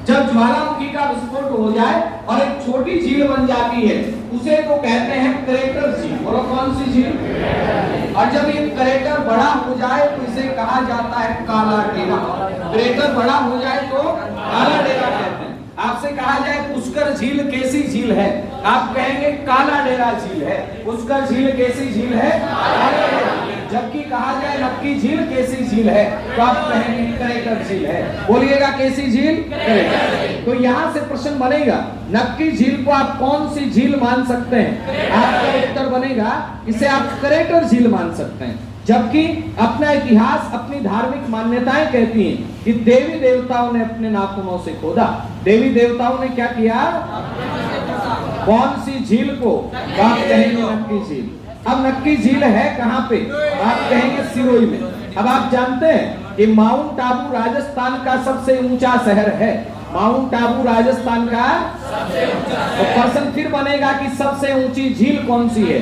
जब ज्वालामुखी का विस्फोट हो जाए और एक छोटी झील बन जाती है उसे तो कहते हैं क्रेटर झील। बोलो कौन सी झील? और जब ये क्रेटर बड़ा हो जाए तो इसे कहा जाता है काला डेरा। क्रेटर बड़ा हो जाए तो काला डेरा कहते हैं। आपसे कहा जाए पुष्कर झील कैसी झील है, आप कहेंगे काला डेरा झील है। पुष्कर झील कैसी झील है? काला डेरा। जबकि कहा जाए नक्की झील कैसी झील है तो आप कहेंगे क्रेटर झील है। बोलिएगा कैसी झील? क्रेटर। तो यहाँ से प्रश्न बनेगा नक्की झील को आप कौन सी झील मान सकते हैं? आपका उत्तर बनेगा इसे आप क्रेटर झील मान सकते हैं। जबकि अपना इतिहास, अपनी धार्मिक मान्यताएं कहती हैं कि देवी देवताओं ने अपने नाखूनों से खोदा। देवी देवताओं ने क्या किया? कौन सी झील को? आप कहेंगे नक्की झील। अब नक्की झील है कहाँ पे? आप कहेंगे सिरोही में। अब आप जानते हैं कि माउंट आबू राजस्थान का सबसे ऊंचा शहर है। माउंट आबू राजस्थान का सबसे ऊंचा। तो प्रश्न फिर बनेगा कि सबसे ऊंची झील कौन सी है?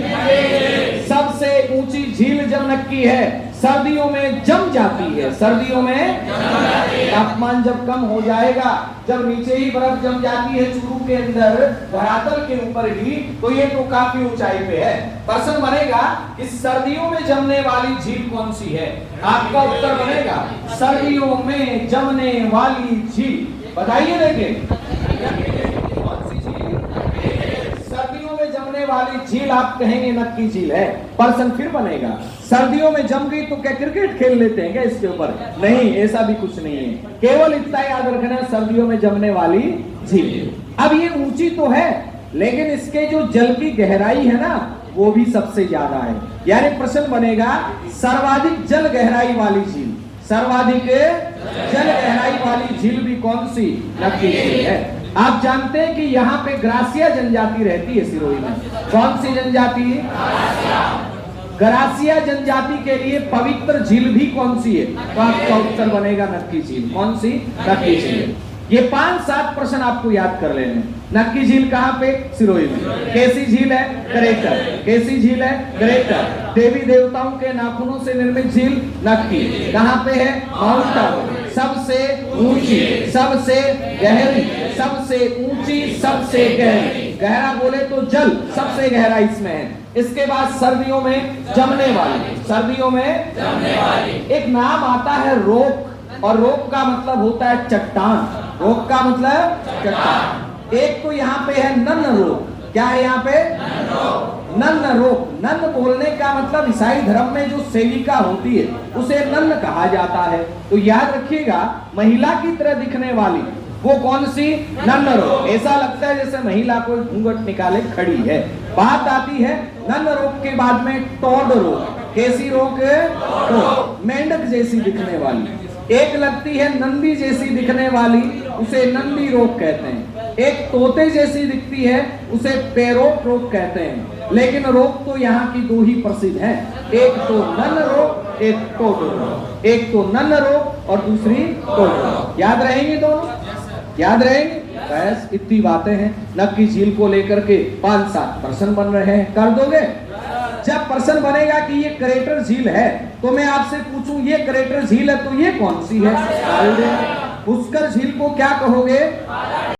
सबसे ऊंची झील जब नक्की है, सर्दियों में जम जाती है। सर्दियों में तापमान जब कम हो जाएगा, जब नीचे ही बर्फ जम जाती है चूरू के अंदर धरातल के ऊपर ही, तो ये तो काफी ऊंचाई पे है। प्रश्न बनेगा कि सर्दियों में जमने वाली झील कौन सी है? आपका उत्तर बनेगा सर्दियों में जमने वाली झील। बताइए देखें कौन सी झील? सर्दियों में जमने वाली झील आप कहेंगे नक्की झील है। प्रश्न फिर बनेगा सर्दियों में जम गई तो क्या क्रिकेट खेल लेते हैं क्या इसके ऊपर? नहीं, ऐसा भी कुछ नहीं है। केवल इतना याद रखना सर्दियों में जमने वाली झील। अब ये ऊंची तो है लेकिन इसके जो जल की गहराई है ना वो भी सबसे ज्यादा है। यानी प्रश्न बनेगा सर्वाधिक जल गहराई वाली झील। सर्वाधिक जल गहराई वाली झील भी कौन सी? नक्की झील है। आप जानते हैं कि यहाँ पे ग्रासिया जनजाति रहती है सिरोही में। कौन सी जनजाति? ग्रासिया जनजाति के लिए पवित्र झील भी कौन सी है? तो आपका उत्तर बनेगा नक्की झील। कौन सी? नक्की झील। ये 5-7 प्रश्न आपको याद कर लेने। नक्की झील कहाँ पे? सिरोही में। कैसी झील है? क्रेटर। कैसी झील है? क्रेटर। देवी देवताओं के नाखूनों से निर्मित झील नक्की। कहाँ पे है? माउंट आबू। सबसे ऊंची, सबसे गहरी, सबसे ऊंची, सबसे गहरी। गहरा बोले तो जल सबसे गहरा इसमें है। इसके बाद सर्दियों में जमने वाली। सर्दियों में जमने वाली। एक नाम आता है रोक, और रोक का मतलब होता है चट्टान। रोक का मतलब चट्टान। एक तो यहाँ पे है नन्न रोक। क्या है यहाँ पे? नन्न रोक। नन्न बोलने का मतलब ईसाई धर्म में जो सेविका होती है उसे नन्न कहा जाता है। तो याद रखिएगा महिला की तरह दिखने वाली वो कौन सी? नन्न रोक। ऐसा लगता है जैसे महिला कोई घूंघट निकाले खड़ी है। बात आती है नन्न रोक के बाद में टोड रोक। कैसी रोक? टोड। मेंढक जैसी दिखने वाली। एक लगती है नंदी जैसी दिखने वाली, उसे नंदी रोक कहते हैं। एक तोते जैसी दिखती है उसे पैरोट रोक कहते हैं। लेकिन रोक तो यहाँ की दो ही प्रसिद्ध हैं, एक तो नन्न रोक, एक टोड रोक। एक तो नन्न रोक और दूसरी टोड रोक। याद रहेंगे दोनों? याद रहेंगे? बस इतनी बातें हैं। नक्की झील को लेकर के 5-7 प्रश्न बन रहे हैं। कर दोगे? जब प्रश्न बनेगा कि ये क्रेटर झील है तो मैं आपसे पूछूं ये क्रेटर झील है तो ये कौन सी है? पुष्कर झील को क्या कहोगे?